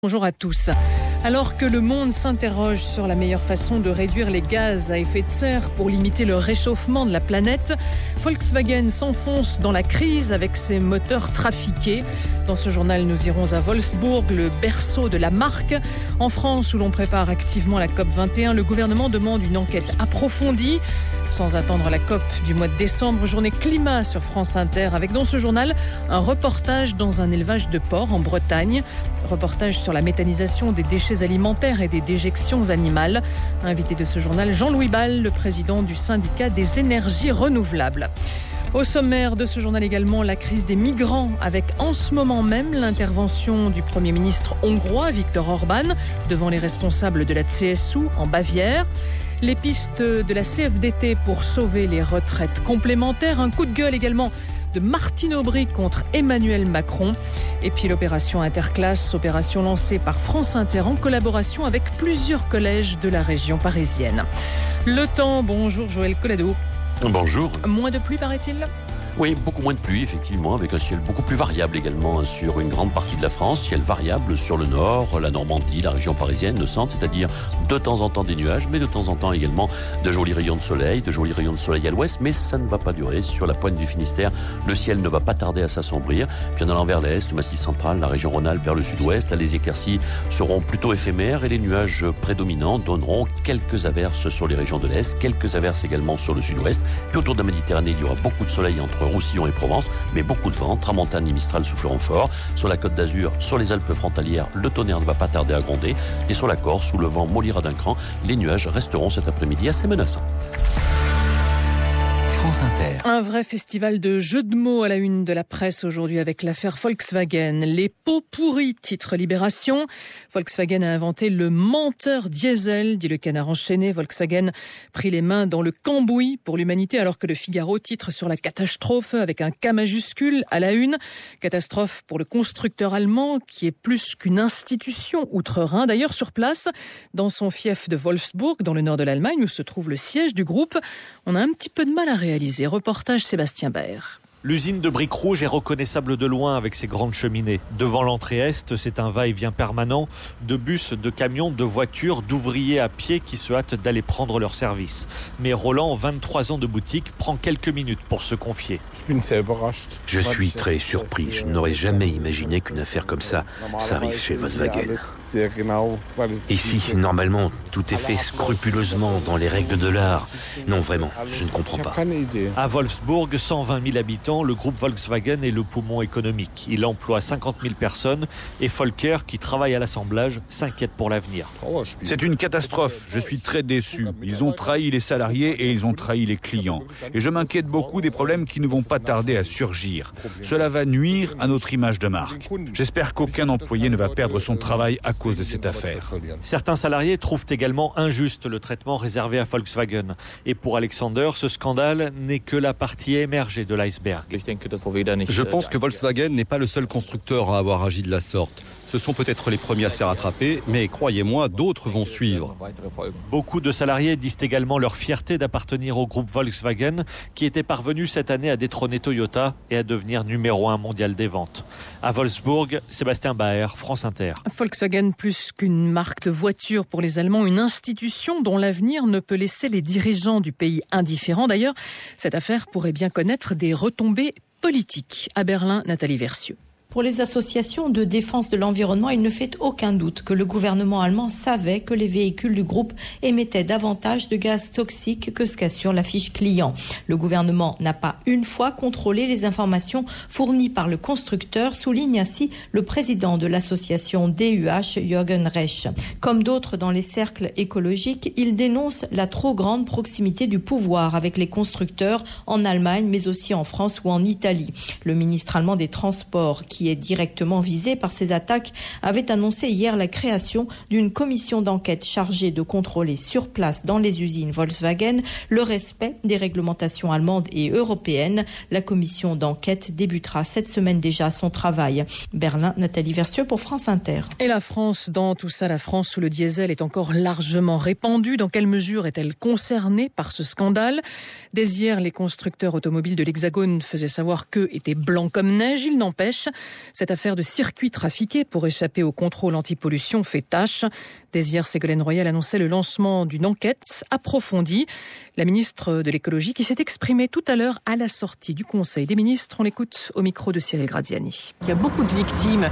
Bonjour à tous. Alors que le monde s'interroge sur la meilleure façon de réduire les gaz à effet de serre pour limiter le réchauffement de la planète, Volkswagen s'enfonce dans la crise avec ses moteurs trafiqués. Dans ce journal, nous irons à Wolfsburg, le berceau de la marque. En France, où l'on prépare activement la COP21, le gouvernement demande une enquête approfondie. Sans attendre la COP du mois de décembre, journée climat sur France Inter, avec dans ce journal un reportage dans un élevage de porcs en Bretagne. Reportage sur la méthanisation des déchets alimentaires et des déjections animales. Invité de ce journal, Jean-Louis Ball, le président du syndicat des énergies renouvelables. Au sommaire de ce journal également, la crise des migrants, avec en ce moment même l'intervention du Premier ministre hongrois Viktor Orban devant les responsables de la CSU en Bavière. Les pistes de la CFDT pour sauver les retraites complémentaires. Un coup de gueule également de Martine Aubry contre Emmanuel Macron. Et puis l'opération Interclasse, opération lancée par France Inter en collaboration avec plusieurs collèges de la région parisienne. Le temps, bonjour Joël Collado. Bonjour. Moins de pluie paraît-il ? Oui, beaucoup moins de pluie, effectivement, avec un ciel beaucoup plus variable également sur une grande partie de la France. Ciel variable sur le nord, la Normandie, la région parisienne, le centre, c'est-à-dire de temps en temps des nuages, mais de temps en temps également de jolis rayons de soleil à l'ouest, mais ça ne va pas durer. Sur la pointe du Finistère, le ciel ne va pas tarder à s'assombrir. Puis en allant vers l'est, le Massif central, la région Rhône-Alpes vers le sud-ouest, là, les éclaircies seront plutôt éphémères et les nuages prédominants donneront quelques averses sur les régions de l'est, quelques averses également sur le sud-ouest. Puis autour de la Méditerranée, il y aura beaucoup de soleil entre Roussillon et Provence, mais beaucoup de vent, tramontane et mistral souffleront fort. Sur la Côte d'Azur, sur les Alpes frontalières, le tonnerre ne va pas tarder à gronder. Et sur la Corse, où le vent mollira d'un cran, les nuages resteront cet après-midi assez menaçants. France Inter. Un vrai festival de jeux de mots à la une de la presse aujourd'hui avec l'affaire Volkswagen. Les pots pourris, titre Libération. Volkswagen a inventé le menteur diesel, dit le Canard enchaîné. Volkswagen prit les mains dans le cambouis pour l'humanité, alors que le Figaro titre sur la catastrophe avec un K majuscule à la une. Catastrophe pour le constructeur allemand qui est plus qu'une institution outre-Rhin. D'ailleurs, sur place, dans son fief de Wolfsburg, dans le nord de l'Allemagne, où se trouve le siège du groupe, on a un petit peu de mal à réaliser. Reportage Sébastien Baer. L'usine de briques rouges est reconnaissable de loin avec ses grandes cheminées. Devant l'entrée est, c'est un va-et-vient permanent de bus, de camions, de voitures, d'ouvriers à pied qui se hâtent d'aller prendre leur service. Mais Roland, 23 ans de boutique, prend quelques minutes pour se confier. Je suis très surpris. Je n'aurais jamais imaginé qu'une affaire comme ça arrive chez Volkswagen. Ici, normalement, tout est fait scrupuleusement dans les règles de l'art. Non, vraiment, je ne comprends pas. À Wolfsburg, 120 000 habitants, le groupe Volkswagen est le poumon économique. Il emploie 50 000 personnes et Volker, qui travaille à l'assemblage, s'inquiète pour l'avenir. C'est une catastrophe. Je suis très déçu. Ils ont trahi les salariés et ils ont trahi les clients. Et je m'inquiète beaucoup des problèmes qui ne vont pas tarder à surgir. Cela va nuire à notre image de marque. J'espère qu'aucun employé ne va perdre son travail à cause de cette affaire. Certains salariés trouvent également injuste le traitement réservé à Volkswagen. Et pour Alexander, ce scandale n'est que la partie émergée de l'iceberg. Je pense que Volkswagen n'est pas le seul constructeur à avoir agi de la sorte. Ce sont peut-être les premiers à se faire attraper, mais croyez-moi, d'autres vont suivre. Beaucoup de salariés disent également leur fierté d'appartenir au groupe Volkswagen, qui était parvenu cette année à détrôner Toyota et à devenir numéro 1 mondial des ventes. À Wolfsburg, Sébastien Baer, France Inter. Volkswagen, plus qu'une marque de voiture pour les Allemands, une institution dont l'avenir ne peut laisser les dirigeants du pays indifférents. D'ailleurs, cette affaire pourrait bien connaître des retombées politiques. À Berlin, Nathalie Versieux. Pour les associations de défense de l'environnement, il ne fait aucun doute que le gouvernement allemand savait que les véhicules du groupe émettaient davantage de gaz toxiques que ce qu'assure la fiche client. Le gouvernement n'a pas une fois contrôlé les informations fournies par le constructeur, souligne ainsi le président de l'association DUH, Jürgen Resch. Comme d'autres dans les cercles écologiques, il dénonce la trop grande proximité du pouvoir avec les constructeurs en Allemagne, mais aussi en France ou en Italie. Le ministre allemand des Transports, qui est directement visé par ces attaques, avait annoncé hier la création d'une commission d'enquête chargée de contrôler sur place dans les usines Volkswagen le respect des réglementations allemandes et européennes. La commission d'enquête débutera cette semaine déjà son travail. Berlin, Nathalie Versieux pour France Inter. Et la France, dans tout ça, la France où le diesel est encore largement répandu, dans quelle mesure est-elle concernée par ce scandale ? Dès hier, les constructeurs automobiles de l'Hexagone faisaient savoir qu'eux étaient blancs comme neige. Il n'empêche, cette affaire de circuit trafiqué pour échapper au contrôle antipollution fait tâche. Dès hier, Ségolène Royal annonçait le lancement d'une enquête approfondie. La ministre de l'écologie qui s'est exprimée tout à l'heure à la sortie du Conseil des ministres. On l'écoute au micro de Cyril Graziani. Il y a beaucoup de victimes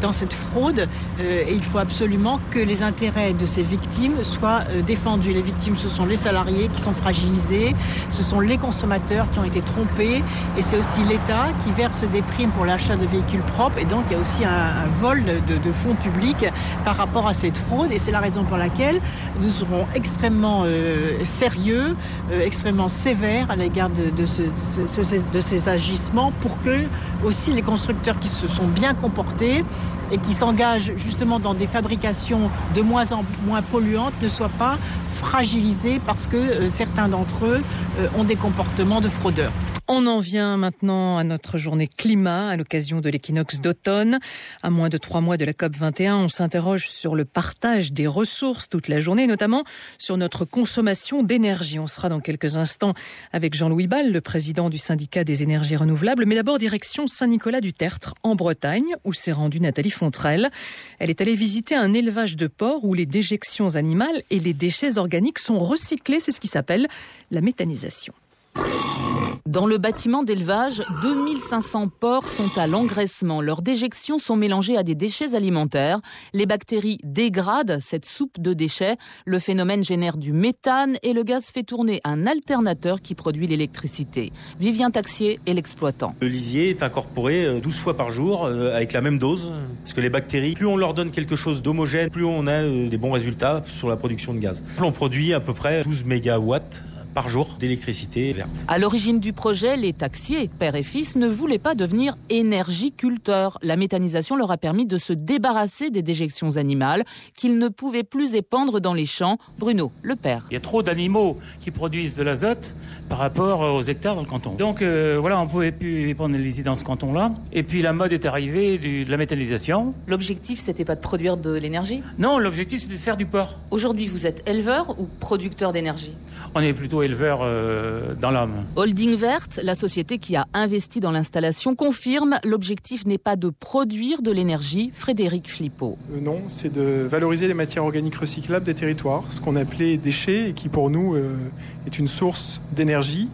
dans cette fraude et il faut absolument que les intérêts de ces victimes soient défendus. Les victimes, ce sont les salariés qui sont fragilisés, ce sont les consommateurs qui ont été trompés et c'est aussi l'État qui verse des primes pour l'achat de véhicules propres et donc il y a aussi un vol de fonds publics par rapport à cette fraude et c'est la raison pour laquelle nous serons extrêmement sérieux, extrêmement sévères à l'égard de ces agissements pour que aussi les constructeurs qui se sont bien comportés et qui s'engagent justement dans des fabrications de moins en moins polluantes ne soient pas fragilisés parce que certains d'entre eux ont des comportements de fraudeurs. On en vient maintenant à notre journée climat à l'occasion de l'équinoxe d'automne. À moins de 3 mois de la COP21, on s'interroge sur le partage des ressources toute la journée, notamment sur notre consommation d'énergie. On sera dans quelques instants avec Jean-Louis Ball, le président du syndicat des énergies renouvelables. Mais d'abord, direction Saint-Nicolas-du-Tertre, en Bretagne, où s'est rendue Nathalie Fontrelle. Elle est allée visiter un élevage de porcs où les déjections animales et les déchets organiques sont recyclés. C'est ce qui s'appelle la méthanisation. Dans le bâtiment d'élevage, 2500 porcs sont à l'engraissement. Leurs déjections sont mélangées à des déchets alimentaires. Les bactéries dégradent cette soupe de déchets. Le phénomène génère du méthane et le gaz fait tourner un alternateur qui produit l'électricité. Vivien Taxier est l'exploitant. Le lisier est incorporé 12 fois par jour avec la même dose. Parce que les bactéries, plus on leur donne quelque chose d'homogène, plus on a des bons résultats sur la production de gaz. On produit à peu près 12 mégawatts par jour d'électricité verte. À l'origine du projet, les taxiers, père et fils, ne voulaient pas devenir énergiculteurs. La méthanisation leur a permis de se débarrasser des déjections animales qu'ils ne pouvaient plus épandre dans les champs. Bruno, le père. Il y a trop d'animaux qui produisent de l'azote par rapport aux hectares dans le canton. Donc voilà, on ne pouvait plus épandre les lisiers dans ce canton-là. Et puis la mode est arrivée de la méthanisation. L'objectif, c'était pas de produire de l'énergie ? Non, l'objectif, c'était de faire du porc. Aujourd'hui, vous êtes éleveur ou producteur d'énergie ? On est plutôt éleveur dans l'âme. Holding Verte, la société qui a investi dans l'installation, confirme l'objectif n'est pas de produire de l'énergie. Frédéric Flippo. Non, c'est de valoriser les matières organiques recyclables des territoires, ce qu'on appelait déchets et qui pour nous est une source d'énergie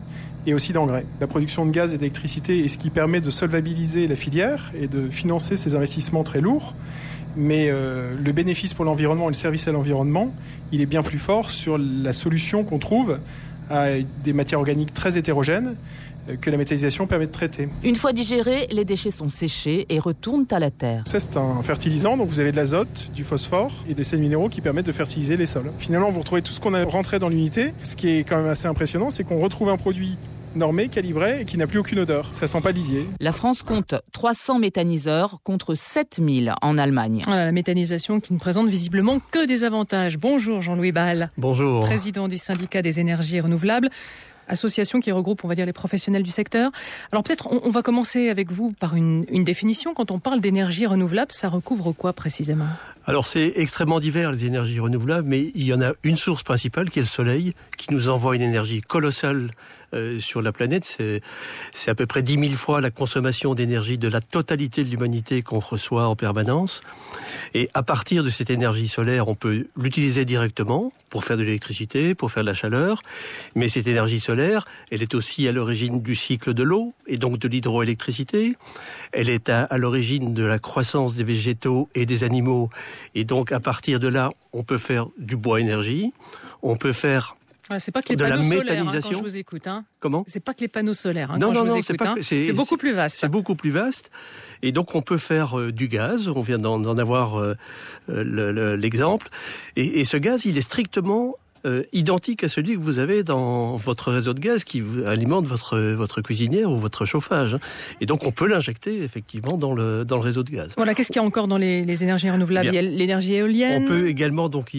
et aussi d'engrais. La production de gaz et d'électricité est ce qui permet de solvabiliser la filière et de financer ces investissements très lourds. Mais le bénéfice pour l'environnement et le service à l'environnement, il est bien plus fort sur la solution qu'on trouve à des matières organiques très hétérogènes que la méthanisation permet de traiter. Une fois digérés, les déchets sont séchés et retournent à la terre. Ça, c'est un fertilisant, donc vous avez de l'azote, du phosphore et des sels minéraux qui permettent de fertiliser les sols. Finalement, vous retrouvez tout ce qu'on a rentré dans l'unité. Ce qui est quand même assez impressionnant, c'est qu'on retrouve un produit normé, calibré et qui n'a plus aucune odeur. Ça sent pas lisier. La France compte 300 méthaniseurs contre 7000 en Allemagne. Voilà, la méthanisation qui ne présente visiblement que des avantages. Bonjour Jean-Louis Ball. Bonjour. Président du syndicat des énergies renouvelables. Association qui regroupe, on va dire, les professionnels du secteur. Alors peut-être on va commencer avec vous par une définition. Quand on parle d'énergie renouvelable, ça recouvre quoi précisément ? Alors c'est extrêmement divers les énergies renouvelables, mais il y en a une source principale qui est le soleil, qui nous envoie une énergie colossale sur la planète. C'est à peu près 10 000 fois la consommation d'énergie de la totalité de l'humanité qu'on reçoit en permanence. Et à partir de cette énergie solaire, on peut l'utiliser directement pour faire de l'électricité, pour faire de la chaleur. Mais cette énergie solaire, elle est aussi à l'origine du cycle de l'eau et donc de l'hydroélectricité. Elle est à l'origine de la croissance des végétaux et des animaux. Et donc à partir de là, on peut faire du bois énergie, on peut faire c'est pas que les panneaux solaires quand je vous écoute. Comment ? C'est pas que les panneaux solaires non, quand non, je vous écoute. C'est beaucoup plus vaste. C'est beaucoup plus vaste. Et donc on peut faire du gaz. On vient d'en avoir l'exemple. Et ce gaz, il est strictement identique à celui que vous avez dans votre réseau de gaz qui alimente votre cuisinière ou votre chauffage. Et donc on peut l'injecter effectivement dans le réseau de gaz. Voilà, qu'est-ce qu'il y a encore dans les énergies renouvelables ? Il y a l'énergie éolienne. On peut également donc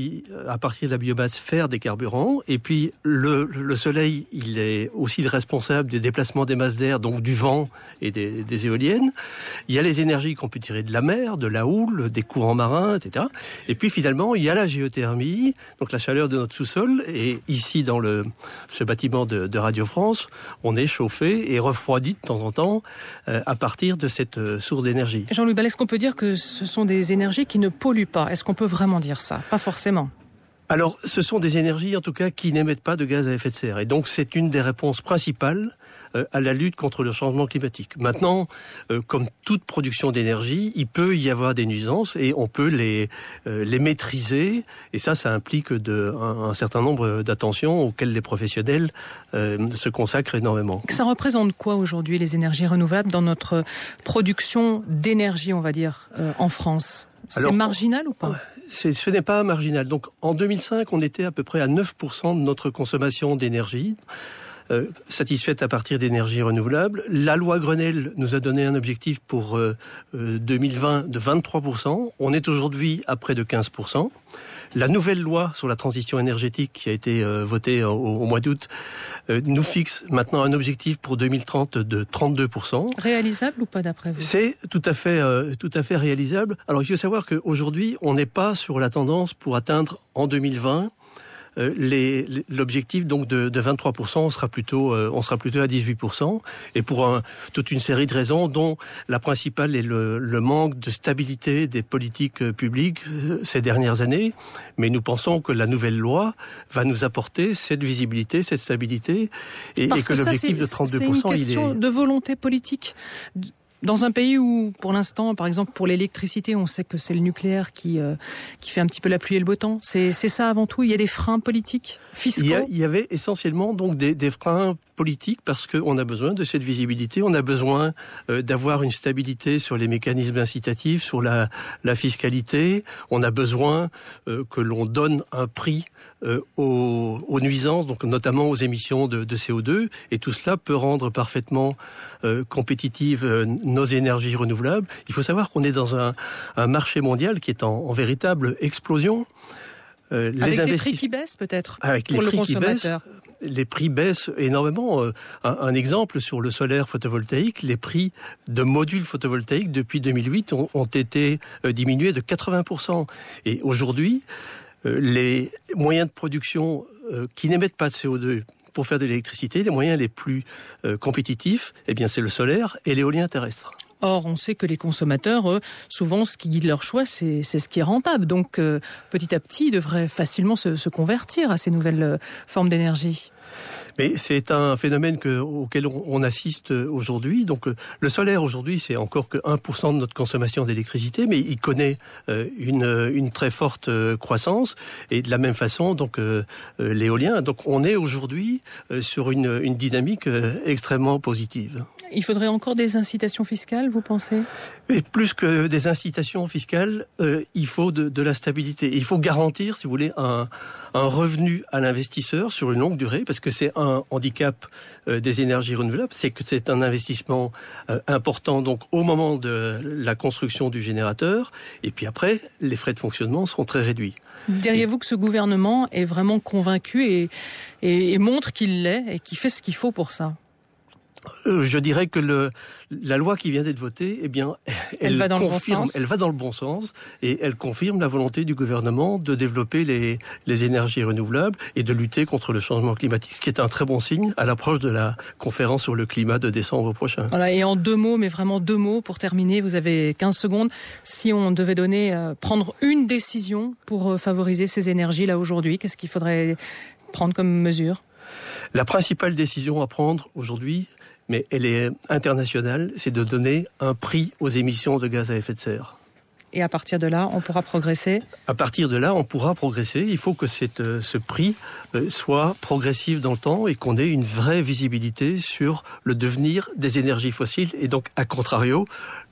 à partir de la biomasse faire des carburants. Et puis le soleil, il est aussi le responsable des déplacements des masses d'air, donc du vent et des éoliennes. Il y a les énergies qu'on peut tirer de la mer, de la houle, des courants marins, etc. Et puis finalement il y a la géothermie, donc la chaleur de notre sous-sol sous-sol. Et ici, dans ce bâtiment de Radio France, on est chauffé et refroidi de temps en temps à partir de cette source d'énergie. Jean-Louis Bal, est-ce qu'on peut dire que ce sont des énergies qui ne polluent pas ? Est-ce qu'on peut vraiment dire ça ? Pas forcément. Alors, ce sont des énergies, en tout cas, qui n'émettent pas de gaz à effet de serre. Et donc, c'est une des réponses principales à la lutte contre le changement climatique. Maintenant, comme toute production d'énergie, il peut y avoir des nuisances et on peut les maîtriser. Et ça implique un certain nombre d'attentions auxquelles les professionnels se consacrent énormément. Ça représente quoi aujourd'hui, les énergies renouvelables, dans notre production d'énergie, on va dire, en France ? C'est marginal ou pas ? Ce n'est pas marginal. Donc, en 2005, on était à peu près à 9% de notre consommation d'énergie, satisfaite à partir d'énergies renouvelables. La loi Grenelle nous a donné un objectif pour 2020 de 23%. On est aujourd'hui à près de 15%. La nouvelle loi sur la transition énergétique qui a été votée au mois d'août nous fixe maintenant un objectif pour 2030 de 32%. Réalisable ou pas d'après vous ? C'est tout à fait réalisable. Alors il faut savoir qu'aujourd'hui, on n'est pas sur la tendance pour atteindre en 2020 l'objectif donc de 23%, on sera plutôt à 18%, et pour toute une série de raisons, dont la principale est le manque de stabilité des politiques publiques ces dernières années. Mais nous pensons que la nouvelle loi va nous apporter cette visibilité, cette stabilité, et que l'objectif de 32%, c'est une question de volonté politique. Dans un pays où, pour l'instant, par exemple, pour l'électricité, on sait que c'est le nucléaire qui fait un petit peu la pluie et le beau temps. C'est ça avant tout. Il y a des freins politiques, fiscaux. Il y avait essentiellement donc des freins politiques parce qu'on a besoin de cette visibilité. On a besoin d'avoir une stabilité sur les mécanismes incitatifs, sur la fiscalité. On a besoin que l'on donne un prix aux nuisances, donc notamment aux émissions de CO2, et tout cela peut rendre parfaitement compétitives nos énergies renouvelables. Il faut savoir qu'on est dans un marché mondial qui est en véritable explosion. Avec des prix qui baissent peut-être pour le consommateur. Les prix baissent énormément. Un exemple sur le solaire photovoltaïque, les prix de modules photovoltaïques depuis 2008 ont été diminués de 80%. Et aujourd'hui, les moyens de production qui n'émettent pas de CO2 pour faire de l'électricité, les moyens les plus compétitifs, c'est le solaire et l'éolien terrestre. Or, on sait que les consommateurs, souvent, ce qui guide leur choix, c'est ce qui est rentable. Donc, petit à petit, ils devraient facilement se convertir à ces nouvelles formes d'énergie. Mais c'est un phénomène auquel on assiste aujourd'hui. Donc le solaire aujourd'hui, c'est encore que 1% de notre consommation d'électricité, mais il connaît une très forte croissance. Et de la même façon, donc l'éolien. Donc on est aujourd'hui sur une dynamique extrêmement positive. Il faudrait encore des incitations fiscales, vous pensez ? Et plus que des incitations fiscales, il faut de la stabilité. Et il faut garantir, si vous voulez, un revenu à l'investisseur sur une longue durée, parce que c'est un handicap des énergies renouvelables, c'est que c'est un investissement important donc au moment de la construction du générateur, et puis après, les frais de fonctionnement seront très réduits. Diriez-vous que ce gouvernement est vraiment convaincu et montre qu'il l'est et qu'il fait ce qu'il faut pour ça ? Je dirais que la loi qui vient d'être votée, elle va dans le bon sens. Elle va dans le bon sens et elle confirme la volonté du gouvernement de développer les énergies renouvelables et de lutter contre le changement climatique, ce qui est un très bon signe à l'approche de la conférence sur le climat de décembre prochain. Voilà, et en 2 mots, mais vraiment 2 mots pour terminer, vous avez 15 secondes. Si on devait prendre une décision pour favoriser ces énergies là aujourd'hui, qu'est-ce qu'il faudrait prendre comme mesure ? La principale décision à prendre aujourd'hui, mais elle est internationale, c'est de donner un prix aux émissions de gaz à effet de serre. Et à partir de là, on pourra progresser ? À partir de là, on pourra progresser. Il faut que ce prix soit progressif dans le temps et qu'on ait une vraie visibilité sur le devenir des énergies fossiles et donc, à contrario,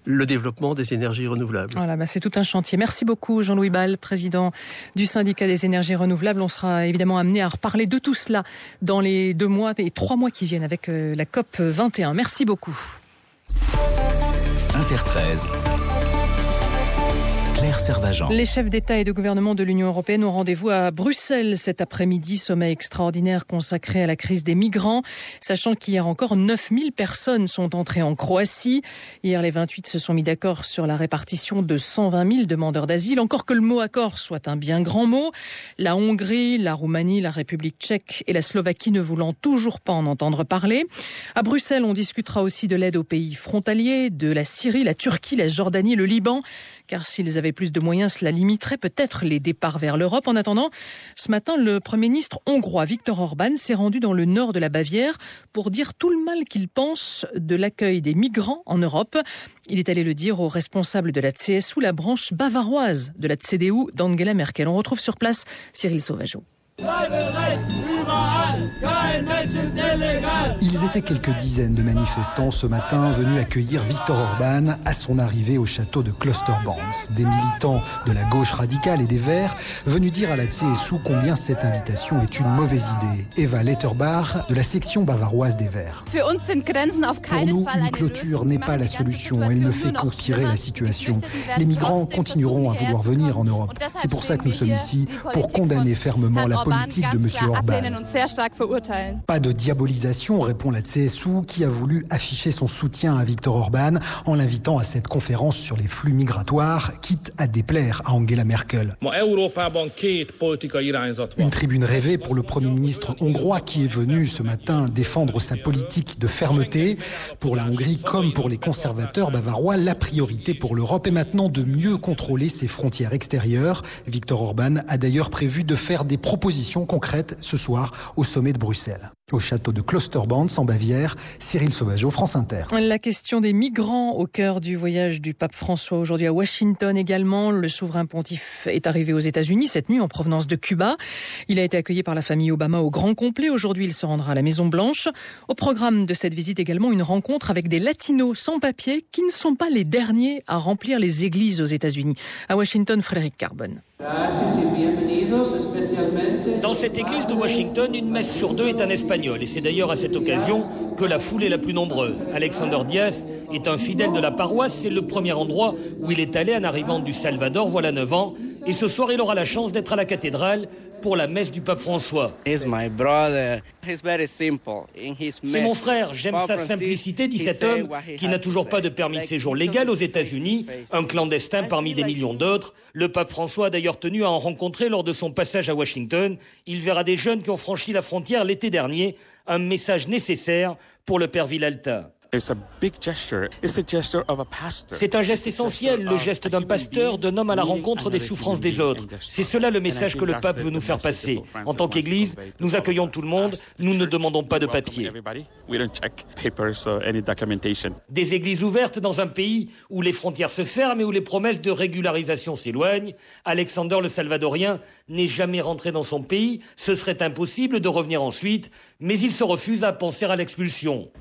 le développement des énergies renouvelables. Voilà, c'est tout un chantier. Merci beaucoup Jean-Louis Bal, président du syndicat des énergies renouvelables. On sera évidemment amené à reparler de tout cela dans les 2 mois et 3 mois qui viennent avec la COP 21. Merci beaucoup. Inter 13. Claire Servagent. Les chefs d'État et de gouvernement de l'Union européenne ont rendez-vous à Bruxelles cet après-midi. Sommet extraordinaire consacré à la crise des migrants, sachant qu'hier encore 9000 personnes sont entrées en Croatie. Hier, les 28 se sont mis d'accord sur la répartition de 120 000 demandeurs d'asile. Encore que le mot accord soit un bien grand mot. La Hongrie, la Roumanie, la République tchèque et la Slovaquie ne voulant toujours pas en entendre parler. À Bruxelles, on discutera aussi de l'aide aux pays frontaliers, de la Syrie, la Turquie, la Jordanie, le Liban. Car s'ils avaient plus de moyens, cela limiterait peut-être les départs vers l'Europe. En attendant, ce matin, le Premier ministre hongrois Viktor Orbán s'est rendu dans le nord de la Bavière pour dire tout le mal qu'il pense de l'accueil des migrants en Europe. Il est allé le dire aux responsables de la CSU, la branche bavaroise de la CDU d'Angela Merkel. On retrouve sur place Cyril Sauvageau. Ils étaient quelques dizaines de manifestants ce matin venus accueillir Viktor Orbán à son arrivée au château de Klosterbans. Des militants de la gauche radicale et des Verts venus dire à la CSU combien cette invitation est une mauvaise idée. Eva Letterbach de la section bavaroise des Verts. Pour nous, une clôture n'est pas la solution. Elle ne fait qu'empirer la situation. Les migrants continueront à vouloir venir en Europe. C'est pour ça que nous sommes ici, pour condamner fermement la politique de M. Orbán. Pas de diabolisation, répond la CSU, qui a voulu afficher son soutien à Viktor Orbán en l'invitant à cette conférence sur les flux migratoires, quitte à déplaire à Angela Merkel. Une tribune rêvée pour le Premier ministre hongrois qui est venu ce matin défendre sa politique de fermeté. Pour la Hongrie comme pour les conservateurs bavarois, la priorité pour l'Europe est maintenant de mieux contrôler ses frontières extérieures. Viktor Orbán a d'ailleurs prévu de faire des propositions concrètes ce soir au sommet de Bruxelles. Au château de Klosterbans en Bavière, Cyril Sauvageau, France Inter. La question des migrants au cœur du voyage du pape François aujourd'hui à Washington également. Le souverain pontife est arrivé aux États-Unis cette nuit en provenance de Cuba. Il a été accueilli par la famille Obama au grand complet. Aujourd'hui, il se rendra à la Maison-Blanche. Au programme de cette visite également, une rencontre avec des latinos sans papier qui ne sont pas les derniers à remplir les églises aux États-Unis. À Washington, Frédéric Carbone. Dans cette église de Washington, une messe sur deux est un espagnol. Et c'est d'ailleurs à cette occasion que la foule est la plus nombreuse. Alexander Diaz est un fidèle de la paroisse. C'est le premier endroit où il est allé en arrivant du Salvador, voilà 9 ans. Et ce soir, il aura la chance d'être à la cathédrale pour la messe du pape François. C'est mon frère, j'aime sa simplicité, dit cet homme qui n'a toujours pas de permis de séjour légal aux États-Unis, un clandestin parmi des millions d'autres. Le pape François a d'ailleurs tenu à en rencontrer lors de son passage à Washington. Il verra des jeunes qui ont franchi la frontière l'été dernier, un message nécessaire pour le père Villalta. C'est un geste essentiel, le geste d'un pasteur, d'un homme à la rencontre des souffrances des autres. C'est cela le message que le pape veut nous faire passer. En tant qu'Église, nous accueillons tout le monde, nous ne demandons pas de papier. Des églises ouvertes dans un pays où les frontières se ferment et où les promesses de régularisation s'éloignent. Alexander le Salvadorien n'est jamais rentré dans son pays, ce serait impossible de revenir ensuite, mais il se refuse à penser à l'expulsion.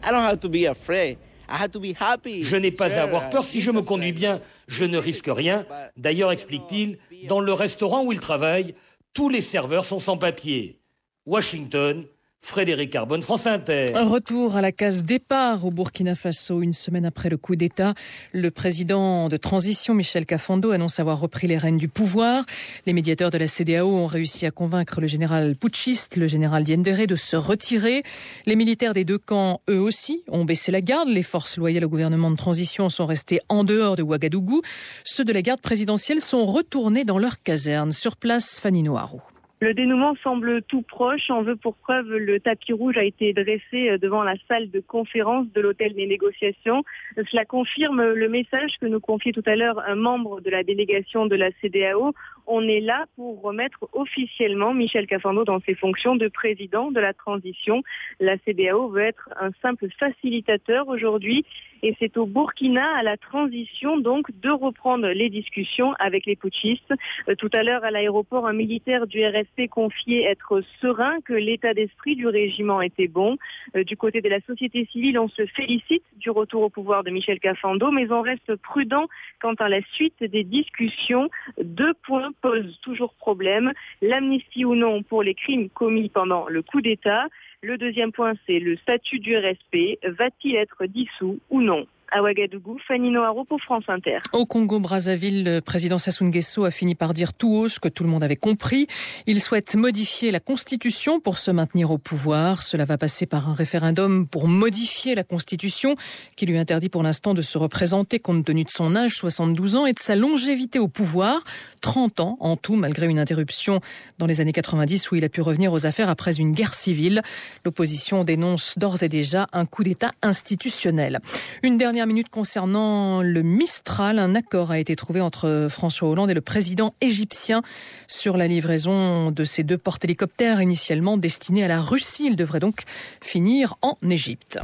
Je n'ai pas à avoir peur, si je me conduis bien, je ne risque rien. D'ailleurs, explique-t-il, dans le restaurant où il travaille, tous les serveurs sont sans papier. Washington, Frédéric Carbone, France Inter. Un retour à la case départ au Burkina Faso, une semaine après le coup d'État. Le président de transition, Michel Kafando, annonce avoir repris les rênes du pouvoir. Les médiateurs de la CEDEAO ont réussi à convaincre le général putschiste, le général Diendéré, de se retirer. Les militaires des deux camps, eux aussi, ont baissé la garde. Les forces loyales au gouvernement de transition sont restées en dehors de Ouagadougou. Ceux de la garde présidentielle sont retournés dans leur caserne. Sur place, Fanny Noirou. Le dénouement semble tout proche. En veut pour preuve, le tapis rouge a été dressé devant la salle de conférence de l'hôtel des négociations. Cela confirme le message que nous confiait tout à l'heure un membre de la délégation de la CEDEAO. On est là pour remettre officiellement Michel Kafando dans ses fonctions de président de la transition. La CEDEAO veut être un simple facilitateur aujourd'hui. Et c'est au Burkina, à la transition, donc, de reprendre les discussions avec les putschistes. Tout à l'heure, à l'aéroport, un militaire du RSP confiait être serein, que l'état d'esprit du régiment était bon. Du côté de la société civile, on se félicite du retour au pouvoir de Michel Kafando, mais on reste prudent quant à la suite des discussions. 2 points posent toujours problème. L'amnistie ou non pour les crimes commis pendant le coup d'État. Le deuxième point, c'est le statut du RSP. Va-t-il être dissous ou non ? À Ouagadougou, Fanny Noharo pour France Inter. Au Congo-Brazzaville, le président Sassou Nguesso a fini par dire tout haut ce que tout le monde avait compris. Il souhaite modifier la Constitution pour se maintenir au pouvoir. Cela va passer par un référendum pour modifier la Constitution qui lui interdit pour l'instant de se représenter compte tenu de son âge, 72 ans, et de sa longévité au pouvoir, 30 ans en tout, malgré une interruption dans les années 90 où il a pu revenir aux affaires après une guerre civile. L'opposition dénonce d'ores et déjà un coup d'État institutionnel. Une dernière minute concernant le Mistral. Un accord a été trouvé entre François Hollande et le président égyptien sur la livraison de ces 2 porte-hélicoptères initialement destinés à la Russie. Ils devraient donc finir en Égypte.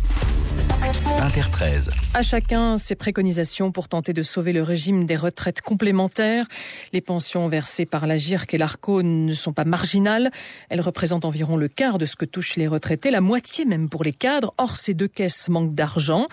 Inter 13. À chacun ses préconisations pour tenter de sauver le régime des retraites complémentaires. Les pensions versées par l'Agirc et l'Arco ne sont pas marginales. Elles représentent environ le quart de ce que touchent les retraités, la moitié même pour les cadres. Or, ces 2 caisses manquent d'argent.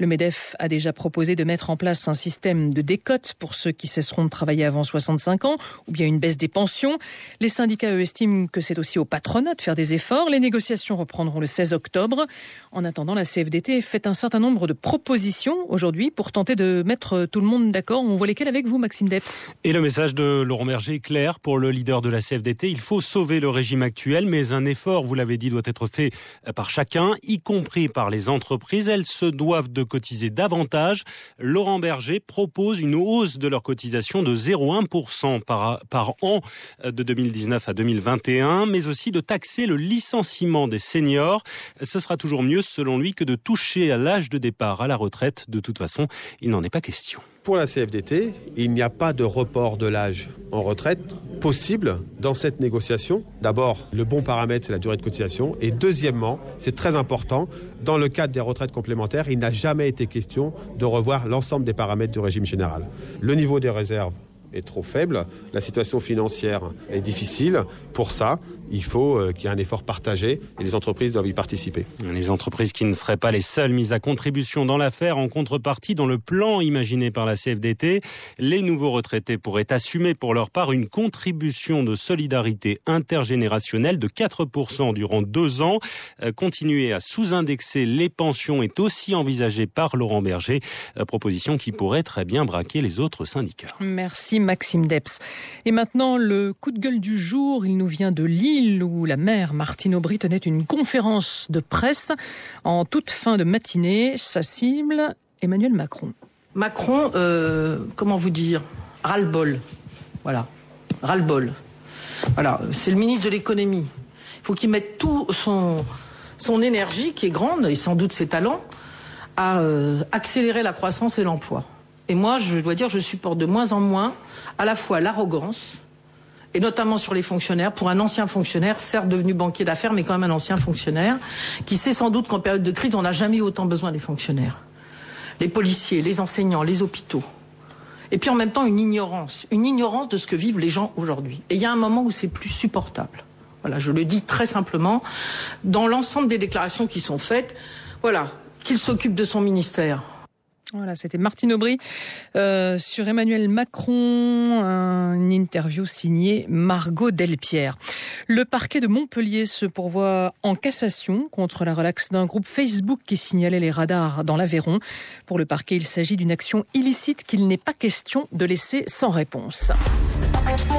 Le MEDEF a déjà proposé de mettre en place un système de décote pour ceux qui cesseront de travailler avant 65 ans, ou bien une baisse des pensions. Les syndicats, eux, estiment que c'est aussi au patronat de faire des efforts. Les négociations reprendront le 16 octobre. En attendant, la CFDT fait un certain nombre de propositions aujourd'hui pour tenter de mettre tout le monde d'accord. On voit lesquelles avec vous, Maxime Depps. Et le message de Laurent Berger est clair pour le leader de la CFDT. Il faut sauver le régime actuel, mais un effort, vous l'avez dit, doit être fait par chacun, y compris par les entreprises. Elles se doivent de cotiser davantage. Laurent Berger propose une hausse de leur cotisation de 0,1% par an de 2019 à 2021, mais aussi de taxer le licenciement des seniors. Ce sera toujours mieux, selon lui, que de toucher à l'âge de départ à la retraite. De toute façon, il n'en est pas question. Pour la CFDT, il n'y a pas de report de l'âge en retraite possible dans cette négociation. D'abord, le bon paramètre, c'est la durée de cotisation. Et deuxièmement, c'est très important, dans le cadre des retraites complémentaires, il n'a jamais été question de revoir l'ensemble des paramètres du régime général. Le niveau des réserves est trop faible, la situation financière est difficile. Pour ça, il faut qu'il y ait un effort partagé et les entreprises doivent y participer. Les entreprises qui ne seraient pas les seules mises à contribution dans l'affaire. En contrepartie, dans le plan imaginé par la CFDT, les nouveaux retraités pourraient assumer pour leur part une contribution de solidarité intergénérationnelle de 4% durant 2 ans. Continuer à sous-indexer les pensions est aussi envisagé par Laurent Berger, proposition qui pourrait très bien braquer les autres syndicats. Merci Maxime Depps. Et maintenant, le coup de gueule du jour, il nous vient de Lille où la maire Martine Aubry tenait une conférence de presse en toute fin de matinée. Sa cible, Emmanuel Macron. Macron, comment vous dire, ras-le-bol. Voilà, ras-le-bol. Voilà, c'est le ministre de l'économie. Il faut qu'il mette tout son énergie, qui est grande, et sans doute ses talents, à accélérer la croissance et l'emploi. Et moi, je dois dire, je supporte de moins en moins à la fois l'arrogance, et notamment sur les fonctionnaires, pour un ancien fonctionnaire, certes devenu banquier d'affaires, mais quand même un ancien fonctionnaire, qui sait sans doute qu'en période de crise, on n'a jamais eu autant besoin des fonctionnaires. Les policiers, les enseignants, les hôpitaux. Et puis en même temps, une ignorance de ce que vivent les gens aujourd'hui. Et il y a un moment où c'est plus supportable. Voilà, je le dis très simplement. Dans l'ensemble des déclarations qui sont faites, voilà, qu'il s'occupe de son ministère. Voilà, c'était Martine Aubry sur Emmanuel Macron, une interview signée Margot Delpierre. Le parquet de Montpellier se pourvoit en cassation contre la relaxe d'un groupe Facebook qui signalait les radars dans l'Aveyron. Pour le parquet, il s'agit d'une action illicite qu'il n'est pas question de laisser sans réponse.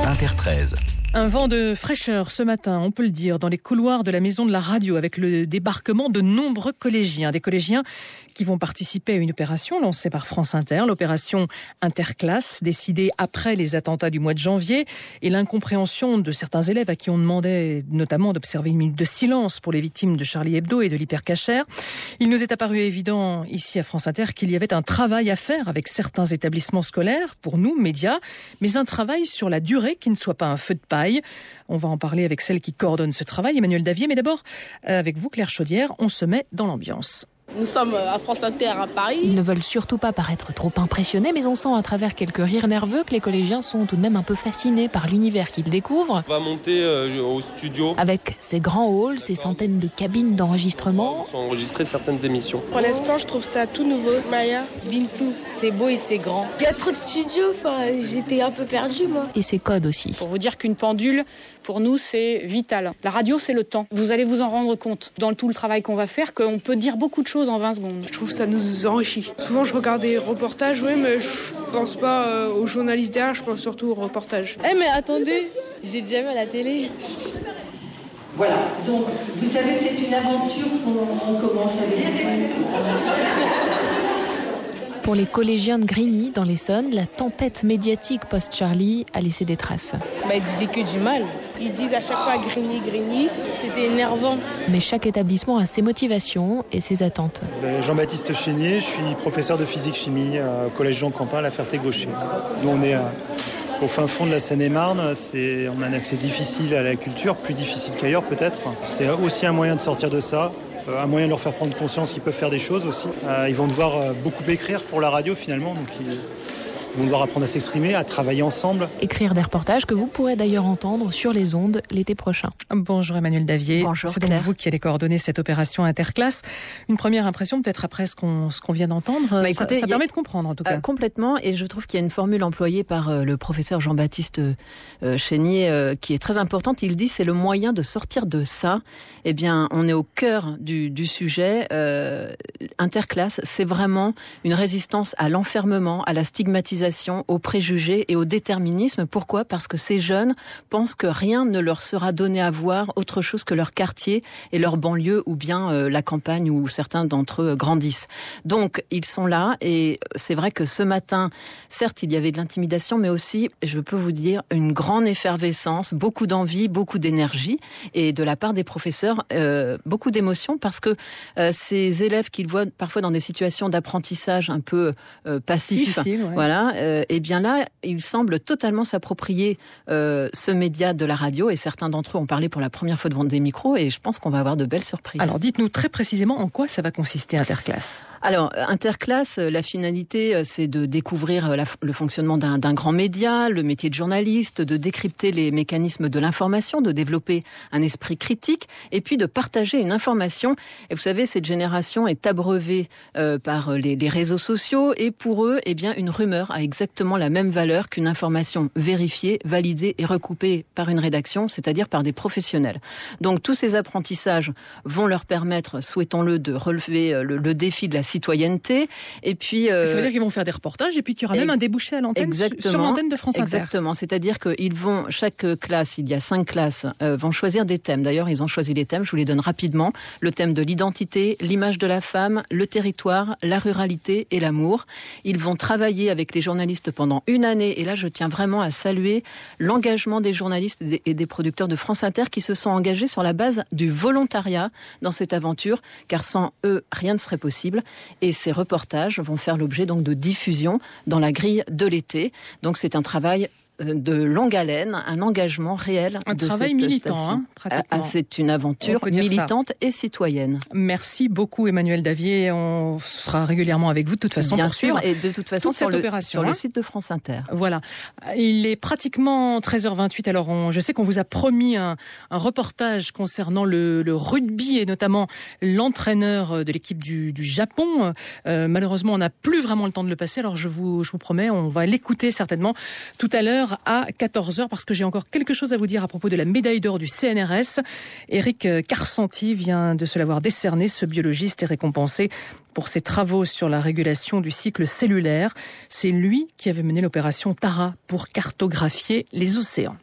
Inter 13. Un vent de fraîcheur ce matin, on peut le dire, dans les couloirs de la maison de la radio avec le débarquement de nombreux collégiens. Des collégiens qui vont participer à une opération lancée par France Inter, l'opération Interclasse, décidée après les attentats du mois de janvier et l'incompréhension de certains élèves à qui on demandait notamment d'observer une minute de silence pour les victimes de Charlie Hebdo et de l'hypercacher. Il nous est apparu évident ici à France Inter qu'il y avait un travail à faire avec certains établissements scolaires, pour nous, médias, mais un travail sur la durée qui ne soit pas un feu de paille. On va en parler avec celle qui coordonne ce travail, Emmanuel Davier, mais d'abord, avec vous, Claire Chaudière, on se met dans l'ambiance. Nous sommes à France Inter à Paris. Ils ne veulent surtout pas paraître trop impressionnés, mais on sent à travers quelques rires nerveux que les collégiens sont tout de même un peu fascinés par l'univers qu'ils découvrent. On va monter au studio. Avec ces grands halls, ces centaines de cabines d'enregistrement. On va enregistrer certaines émissions. Pour l'instant, je trouve ça tout nouveau. Maya, Bintou, c'est beau et c'est grand. Il y a trop de studios, j'étais un peu perdue, moi. Et ces codes aussi. Pour vous dire qu'une pendule, pour nous, c'est vital. La radio, c'est le temps. Vous allez vous en rendre compte dans tout le travail qu'on va faire, qu'on peut dire beaucoup de choses chose en 20 secondes. Je trouve que ça nous enrichit. Souvent, je regarde des reportages, oui, mais je pense pas aux journalistes derrière, je pense surtout aux reportages. Mais attendez, j'ai déjà vu à la télé. Voilà, donc vous savez que c'est une aventure qu'on commence à vivre. Pour les collégiens de Grigny, dans l'Essonne, la tempête médiatique post-Charlie a laissé des traces. Ils disaient que du mal. Ils disent à chaque fois Grigny, Grigny. C'était énervant. Mais chaque établissement a ses motivations et ses attentes. Jean-Baptiste Chénier, je suis professeur de physique-chimie au collège Jean Campin à la Ferté-Gaucher. Nous, on est au fin fond de la Seine-et-Marne. On a un accès difficile à la culture, plus difficile qu'ailleurs peut-être. C'est aussi un moyen de sortir de ça. Un moyen de leur faire prendre conscience qu'ils peuvent faire des choses aussi. Ils vont devoir beaucoup écrire pour la radio finalement, donc ils vont devoir apprendre à s'exprimer, à travailler ensemble. Écrire des reportages que vous pourrez d'ailleurs entendre sur les ondes l'été prochain. Bonjour Emmanuel Davier. Bonjour C'est Claire. donc vous qui allez coordonner cette opération interclasse. Une première impression peut-être après ce qu'on vient d'entendre. Écoutez, ça permet de comprendre en tout cas. Complètement, et je trouve qu'il y a une formule employée par le professeur Jean-Baptiste Chénier qui est très importante. Il dit c'est le moyen de sortir de ça. Eh bien, on est au cœur du sujet. Interclasse, c'est vraiment une résistance à l'enfermement, à la stigmatisation, aux préjugés et au déterminisme. Pourquoi ? Parce que ces jeunes pensent que rien ne leur sera donné à voir autre chose que leur quartier et leur banlieue ou bien la campagne où certains d'entre eux grandissent. Donc, ils sont là et c'est vrai que ce matin, certes, il y avait de l'intimidation, mais aussi, je peux vous dire, une grande effervescence, beaucoup d'envie, beaucoup d'énergie et de la part des professeurs, beaucoup d'émotions parce que ces élèves qu'ils voient parfois dans des situations d'apprentissage un peu passifs, voilà, et bien là, ils semblent totalement s'approprier ce média de la radio et certains d'entre eux ont parlé pour la première fois devant des micros et je pense qu'on va avoir de belles surprises. Alors dites-nous très précisément en quoi ça va consister Interclasse. Alors Interclasse, la finalité c'est de découvrir le fonctionnement d'un grand média, le métier de journaliste, de décrypter les mécanismes de l'information, de développer un esprit critique et puis de partager une information. Et vous savez, cette génération est abreuvée par les réseaux sociaux et pour eux, eh bien, une rumeur a exactement la même valeur qu'une information vérifiée, validée et recoupée par une rédaction, c'est-à-dire par des professionnels. Donc tous ces apprentissages vont leur permettre, souhaitons-le, de relever le défi de la citoyenneté. Et puis, ça veut dire qu'ils vont faire des reportages et puis qu'il y aura même un débouché à l'antenne sur l'antenne de France Inter. Exactement, c'est-à-dire qu'ils vont, chaque classe, il y a 5 classes, vont choisir des thèmes. D'ailleurs, ils ont choisi les thèmes, je vous les donne rapidement. Le thème de l'identité, l'image de la femme, le territoire, la ruralité et l'amour. Ils vont travailler avec les journalistes pendant une année. Et là, je tiens vraiment à saluer l'engagement des journalistes et des producteurs de France Inter qui se sont engagés sur la base du volontariat dans cette aventure, car sans eux, rien ne serait possible. Et ces reportages vont faire l'objet donc de diffusion dans la grille de l'été. Donc c'est un travail de longue haleine, un engagement réel. Un travail militant, pratiquement. C'est une aventure militante et citoyenne. Merci beaucoup Emmanuel Davier. On sera régulièrement avec vous de toute façon. Bien pour sûr, et de toute façon sur le site de France Inter. Voilà. Il est pratiquement 13h28. Alors je sais qu'on vous a promis un reportage concernant le rugby et notamment l'entraîneur de l'équipe du Japon. Malheureusement, on n'a plus vraiment le temps de le passer. Alors je vous promets, on va l'écouter certainement tout à l'heure à 14h parce que j'ai encore quelque chose à vous dire à propos de la médaille d'or du CNRS. Éric Carcenti vient de se l'avoir décerné. Ce biologiste est récompensé pour ses travaux sur la régulation du cycle cellulaire. C'est lui qui avait mené l'opération Tara pour cartographier les océans.